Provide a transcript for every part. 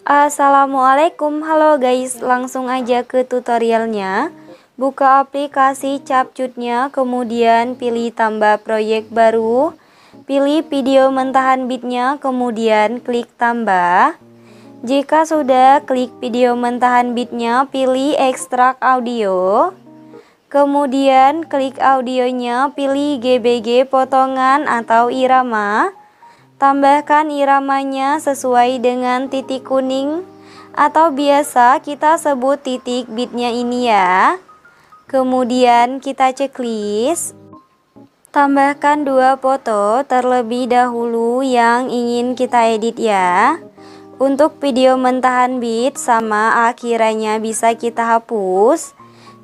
Assalamualaikum, halo guys, langsung aja ke tutorialnya. Buka aplikasi CapCut-nya, kemudian pilih tambah proyek baru, pilih video mentahan bitnya, kemudian klik tambah. Jika sudah klik video mentahan bitnya, pilih ekstrak audio, kemudian klik audionya, pilih GBG potongan atau irama. Tambahkan iramanya sesuai dengan titik kuning atau biasa kita sebut titik bitnya ini ya. Kemudian kita checklist. Tambahkan 2 foto terlebih dahulu yang ingin kita edit ya. Untuk video mentahan bit sama akhirannya bisa kita hapus.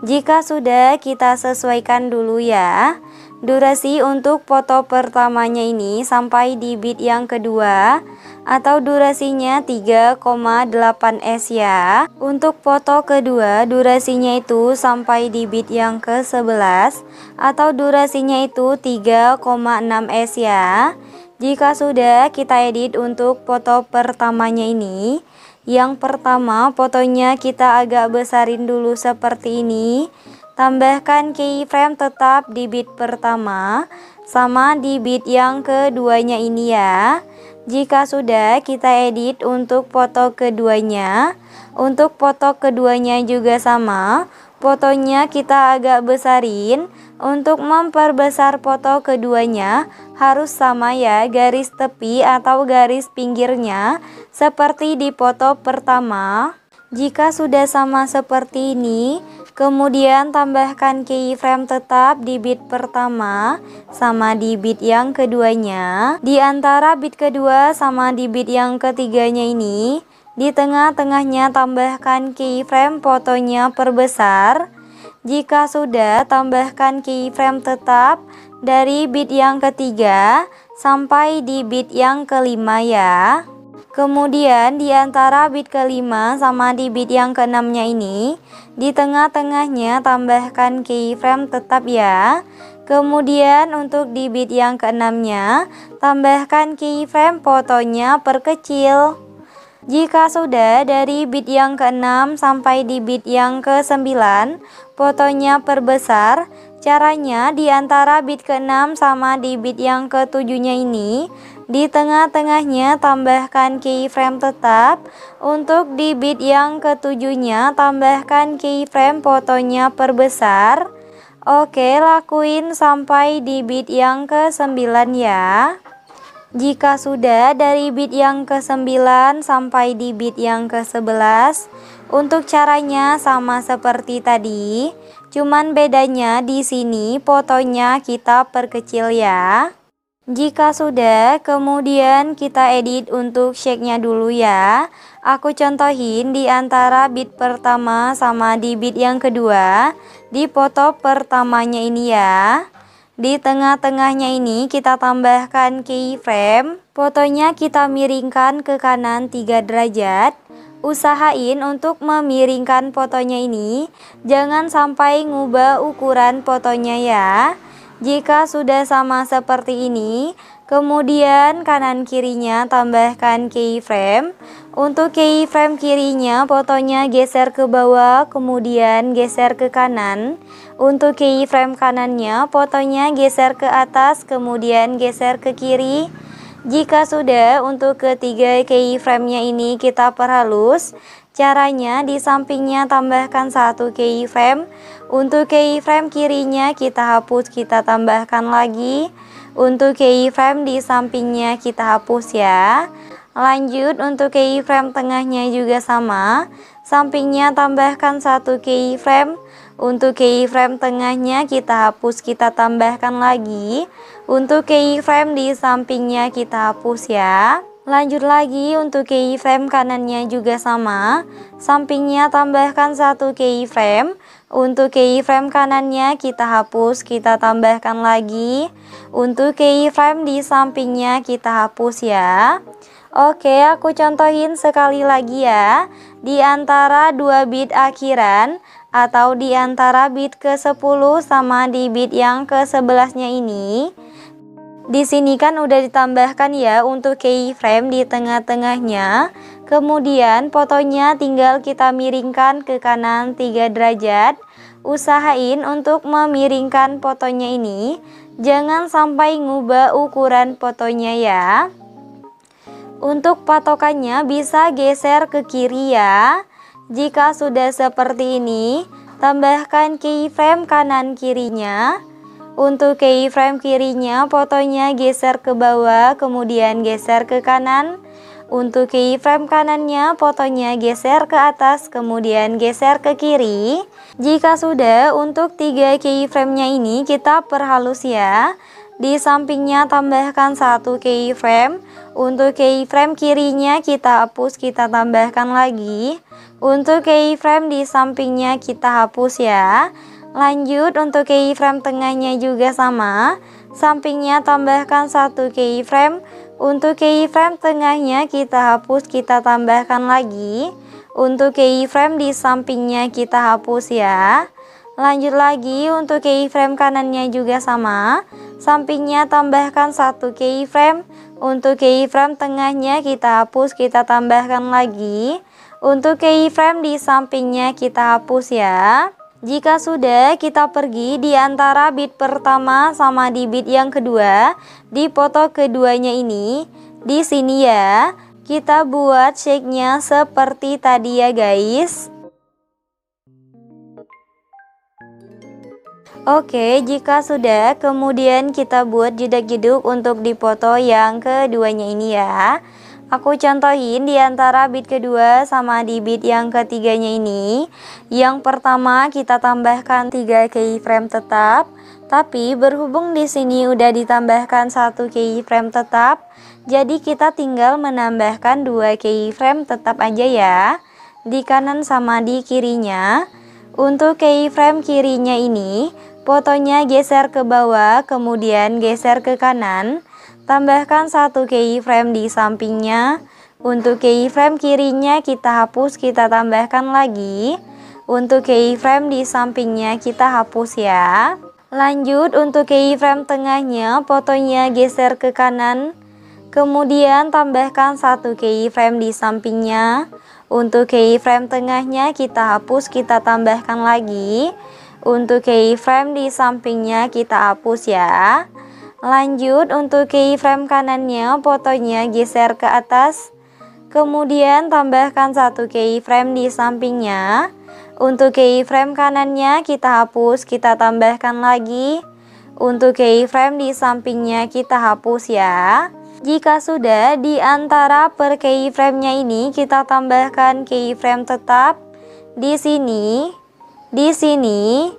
Jika sudah, kita sesuaikan dulu ya. Durasi untuk foto pertamanya ini sampai di bit yang kedua atau durasinya 3,8s ya. Untuk foto kedua durasinya itu sampai di bit yang ke-11 atau durasinya itu 3,6s ya. Jika sudah, kita edit untuk foto pertamanya ini. Yang pertama, fotonya kita agak besarin dulu seperti ini. Tambahkan keyframe tetap di bit pertama sama di bit yang keduanya ini ya. Jika sudah, kita edit untuk foto keduanya. Untuk foto keduanya juga sama. Fotonya kita agak besarin. Untuk memperbesar foto keduanya harus sama ya, garis tepi atau garis pinggirnya seperti di foto pertama. Jika sudah sama seperti ini, kemudian tambahkan keyframe tetap di bit pertama sama di bit yang keduanya. Di antara bit kedua sama di bit yang ketiganya ini, di tengah-tengahnya tambahkan keyframe fotonya perbesar. Jika sudah, tambahkan keyframe tetap dari bit yang ketiga sampai di bit yang kelima ya. Kemudian di antara bit kelima sama di bit yang keenamnya ini, di tengah-tengahnya tambahkan keyframe tetap ya. Kemudian untuk di bit yang keenamnya, tambahkan keyframe fotonya perkecil. Jika sudah, dari bit yang ke-6 sampai di bit yang ke-9, fotonya perbesar. Caranya di antara bit ke-6 sama di bit yang ke-7-nya ini, di tengah-tengahnya tambahkan keyframe tetap. Untuk di bit yang ke-7-nya tambahkan keyframe fotonya perbesar. Oke, lakuin sampai di bit yang ke-9 ya. Jika sudah, dari bit yang ke-9 sampai di bit yang ke-11, untuk caranya sama seperti tadi, cuman bedanya di sini fotonya kita perkecil ya. Jika sudah, kemudian kita edit untuk shake-nya dulu ya. Aku contohin di antara bit pertama sama di bit yang kedua, di foto pertamanya ini ya. Di tengah-tengahnya ini kita tambahkan keyframe. Fotonya kita miringkan ke kanan 3 derajat. Usahain untuk memiringkan fotonya ini, jangan sampai ngubah ukuran fotonya ya. Jika sudah sama seperti ini, kemudian kanan kirinya tambahkan keyframe. Untuk keyframe kirinya fotonya geser ke bawah, kemudian geser ke kanan. Untuk keyframe kanannya fotonya geser ke atas, kemudian geser ke kiri. Jika sudah, untuk ketiga keyframe-nya ini kita perhalus. Caranya di sampingnya tambahkan 1 keyframe. Untuk keyframe kirinya kita hapus, kita tambahkan lagi. Untuk keyframe di sampingnya kita hapus ya. Lanjut untuk keyframe tengahnya juga sama. Sampingnya tambahkan 1 keyframe. Untuk keyframe tengahnya kita hapus, kita tambahkan lagi. Untuk keyframe di sampingnya kita hapus ya. Lanjut lagi untuk keyframe kanannya juga sama. Sampingnya tambahkan 1 keyframe. Untuk keyframe kanannya kita hapus, kita tambahkan lagi. Untuk keyframe di sampingnya kita hapus ya. Oke, aku contohin sekali lagi ya. Di antara 2 bit akhiran atau di antara bit ke-10 sama di bit yang ke-11-nya ini. Di sini kan udah ditambahkan ya untuk keyframe di tengah-tengahnya. Kemudian fotonya tinggal kita miringkan ke kanan 3 derajat. Usahain untuk memiringkan fotonya ini, jangan sampai ngubah ukuran fotonya ya. Untuk patokannya bisa geser ke kiri ya. Jika sudah seperti ini, tambahkan keyframe kanan kirinya. Untuk keyframe kirinya, fotonya geser ke bawah, kemudian geser ke kanan. Untuk keyframe kanannya, fotonya geser ke atas, kemudian geser ke kiri. Jika sudah, untuk 3 keyframe-nya ini kita perhalus ya. Di sampingnya tambahkan 1 keyframe. Untuk keyframe kirinya kita hapus, kita tambahkan lagi. Untuk keyframe di sampingnya kita hapus ya. Lanjut untuk keyframe tengahnya juga sama. Sampingnya tambahkan 1 keyframe. Untuk keyframe tengahnya kita hapus, kita tambahkan lagi. Untuk keyframe di sampingnya kita hapus ya. Lanjut lagi untuk keyframe kanannya juga sama. Sampingnya tambahkan 1 keyframe. Untuk keyframe tengahnya kita hapus, kita tambahkan lagi. Untuk keyframe di sampingnya kita hapus ya. Jika sudah, kita pergi di antara bit pertama sama di bit yang kedua. Di foto keduanya ini, di sini ya, kita buat shake-nya seperti tadi ya guys. Oke, jika sudah, kemudian kita buat jedak-jeduk untuk di foto yang keduanya ini ya. Aku contohin di antara bit kedua sama di bit yang ketiganya ini. Yang pertama kita tambahkan 3 keyframe tetap, tapi berhubung di sini udah ditambahkan 1 keyframe tetap, jadi kita tinggal menambahkan 2 keyframe tetap aja ya. Di kanan sama di kirinya. Untuk keyframe kirinya ini, fotonya geser ke bawah, kemudian geser ke kanan. Tambahkan 1 keyframe di sampingnya. Untuk keyframe kirinya kita hapus, kita tambahkan lagi. Untuk keyframe di sampingnya kita hapus ya. Lanjut untuk keyframe tengahnya, fotonya geser ke kanan. Kemudian tambahkan 1 keyframe di sampingnya. Untuk keyframe tengahnya kita hapus, kita tambahkan lagi. Untuk keyframe di sampingnya kita hapus ya. Lanjut untuk keyframe kanannya, fotonya geser ke atas. Kemudian tambahkan 1 keyframe di sampingnya. Untuk keyframe kanannya kita hapus, kita tambahkan lagi. Untuk keyframe di sampingnya kita hapus ya. Jika sudah, di antara per keyframe-nya ini kita tambahkan keyframe tetap. Di sini, di sini,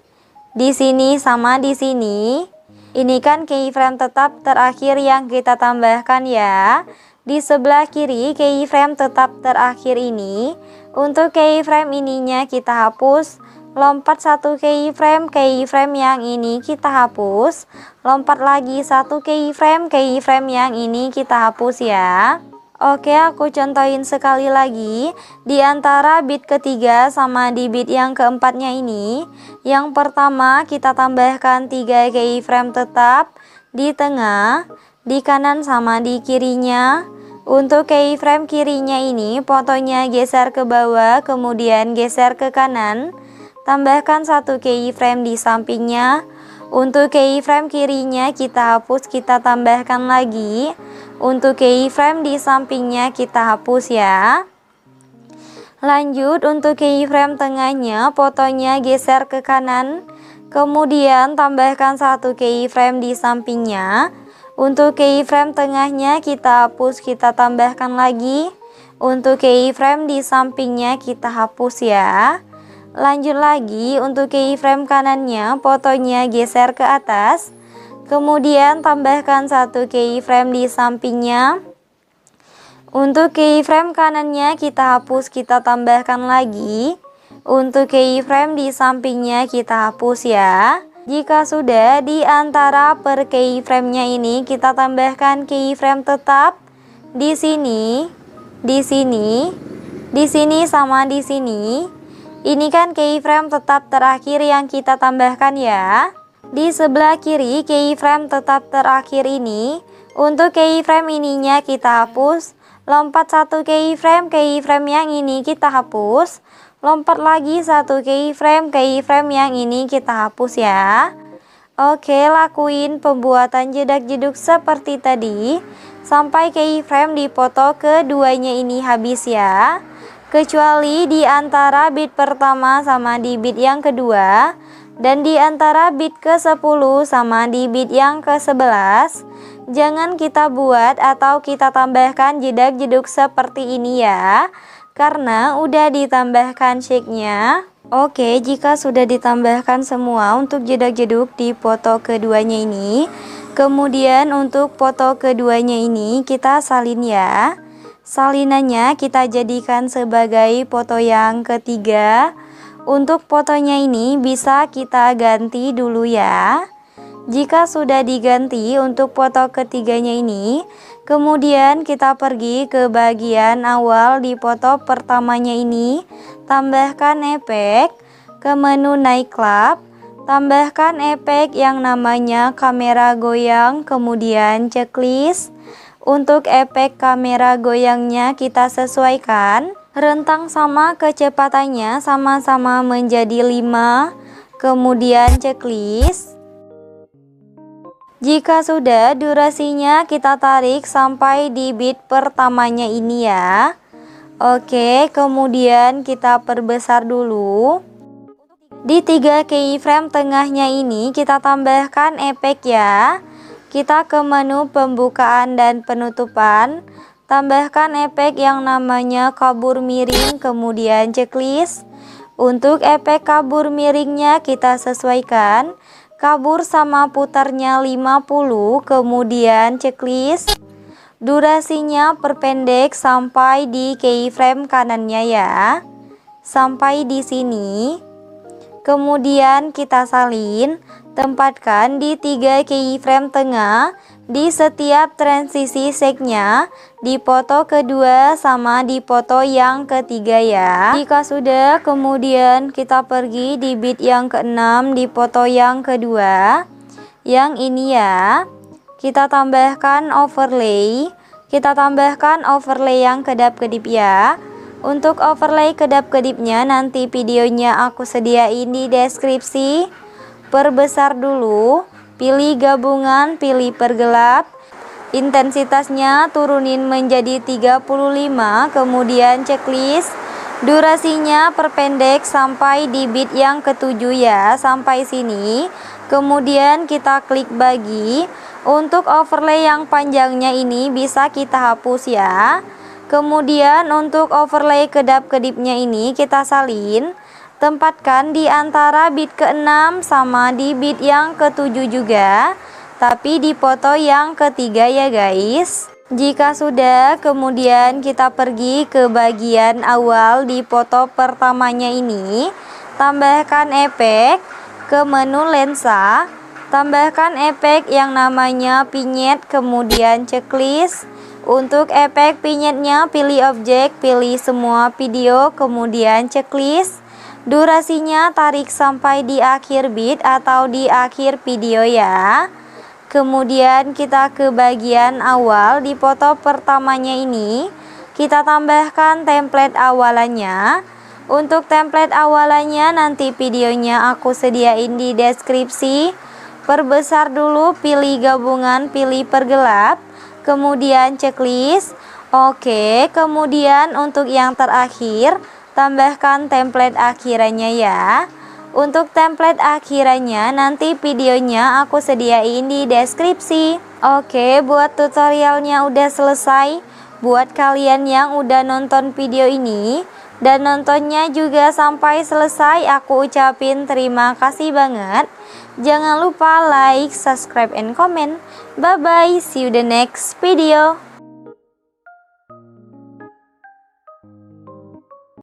di sini sama di sini. Ini kan keyframe tetap terakhir yang kita tambahkan ya. Di sebelah kiri keyframe tetap terakhir ini. Untuk keyframe ininya kita hapus. Lompat 1 keyframe, keyframe yang ini kita hapus. Lompat lagi 1 keyframe, keyframe yang ini kita hapus ya. Oke, aku contohin sekali lagi. Di antara bit ketiga sama di bit yang keempatnya ini, yang pertama kita tambahkan 3 keyframe tetap di tengah, di kanan sama di kirinya. Untuk keyframe kirinya ini, fotonya geser ke bawah, kemudian geser ke kanan. Tambahkan 1 keyframe di sampingnya. Untuk keyframe kirinya kita hapus, kita tambahkan lagi. Untuk keyframe di sampingnya kita hapus ya. Lanjut untuk keyframe tengahnya, fotonya geser ke kanan. Kemudian tambahkan 1 keyframe di sampingnya. Untuk keyframe tengahnya kita hapus, kita tambahkan lagi. Untuk keyframe di sampingnya kita hapus ya. Lanjut lagi untuk keyframe kanannya, fotonya geser ke atas. Kemudian tambahkan 1 keyframe di sampingnya. Untuk keyframe kanannya kita hapus, kita tambahkan lagi. Untuk keyframe di sampingnya kita hapus ya. Jika sudah, di antara per keyframe-nya ini kita tambahkan keyframe tetap di sini, di sini, di sini sama di sini. Ini kan keyframe tetap terakhir yang kita tambahkan ya. Di sebelah kiri keyframe tetap terakhir ini, untuk keyframe ininya kita hapus. Lompat satu keyframe yang ini kita hapus. Lompat lagi satu keyframe yang ini kita hapus ya. Oke, lakuin pembuatan jedak-jeduk seperti tadi sampai keyframe dipoto keduanya ini habis ya. Kecuali di antara bit pertama sama di bit yang kedua, dan di antara bit ke-10 sama di bit yang ke-11, jangan kita buat atau kita tambahkan jedak-jeduk seperti ini ya, karena udah ditambahkan shake-nya. Oke, jika sudah ditambahkan semua untuk jedak-jeduk di foto keduanya ini, kemudian untuk foto keduanya ini kita salin ya. Salinannya kita jadikan sebagai foto yang ketiga. Untuk fotonya ini bisa kita ganti dulu ya. Jika sudah diganti untuk foto ketiganya ini, kemudian kita pergi ke bagian awal di foto pertamanya ini. Tambahkan efek, ke menu nightclub, tambahkan efek yang namanya kamera goyang, kemudian checklist. Untuk efek kamera goyangnya kita sesuaikan, rentang sama kecepatannya sama-sama menjadi 5, kemudian checklist. Jika sudah, durasinya kita tarik sampai di bit pertamanya ini ya. Oke, kemudian kita perbesar dulu. Di 3 keyframe tengahnya ini kita tambahkan efek ya. Kita ke menu pembukaan dan penutupan, tambahkan efek yang namanya kabur miring, kemudian checklist. Untuk efek kabur miringnya kita sesuaikan, kabur sama putarnya 50, kemudian checklist. Durasinya perpendek sampai di keyframe kanannya ya. Sampai di sini. Kemudian kita salin, tempatkan di 3 keyframe tengah di setiap transisi shake-nya, di foto kedua sama di foto yang ketiga ya. Jika sudah, kemudian kita pergi di bit yang ke-6 di foto yang kedua. Yang ini ya. Kita tambahkan overlay. Kita tambahkan overlay yang kedap-kedip ya. Untuk overlay kedap-kedipnya nanti videonya aku sediain di deskripsi. Perbesar dulu, pilih gabungan, pilih pergelap. Intensitasnya turunin menjadi 35, kemudian checklist. Durasinya perpendek sampai di bit yang ke-7 ya, sampai sini. Kemudian kita klik bagi. Untuk overlay yang panjangnya ini bisa kita hapus ya. Kemudian untuk overlay kedap-kedipnya ini kita salin. Tempatkan di antara bit ke-6 sama di bit yang ke-7 juga, tapi di foto yang ketiga ya guys. Jika sudah, kemudian kita pergi ke bagian awal di foto pertamanya ini. Tambahkan efek, ke menu lensa. Tambahkan efek yang namanya vignette, kemudian checklist. Untuk efek vignette-nya pilih objek, pilih semua video, kemudian checklist. Durasinya tarik sampai di akhir bit atau di akhir video ya. Kemudian kita ke bagian awal di foto pertamanya ini. Kita tambahkan template awalannya. Untuk template awalannya nanti videonya aku sediain di deskripsi. Perbesar dulu, pilih gabungan, pilih pergelap, kemudian checklist. Oke, kemudian untuk yang terakhir tambahkan template akhirannya ya. Untuk template akhirannya nanti videonya aku sediain di deskripsi. Oke, buat tutorialnya udah selesai. Buat kalian yang udah nonton video ini dan nontonnya juga sampai selesai, aku ucapin terima kasih banget. Jangan lupa like, subscribe, and comment. Bye bye, see you the next video.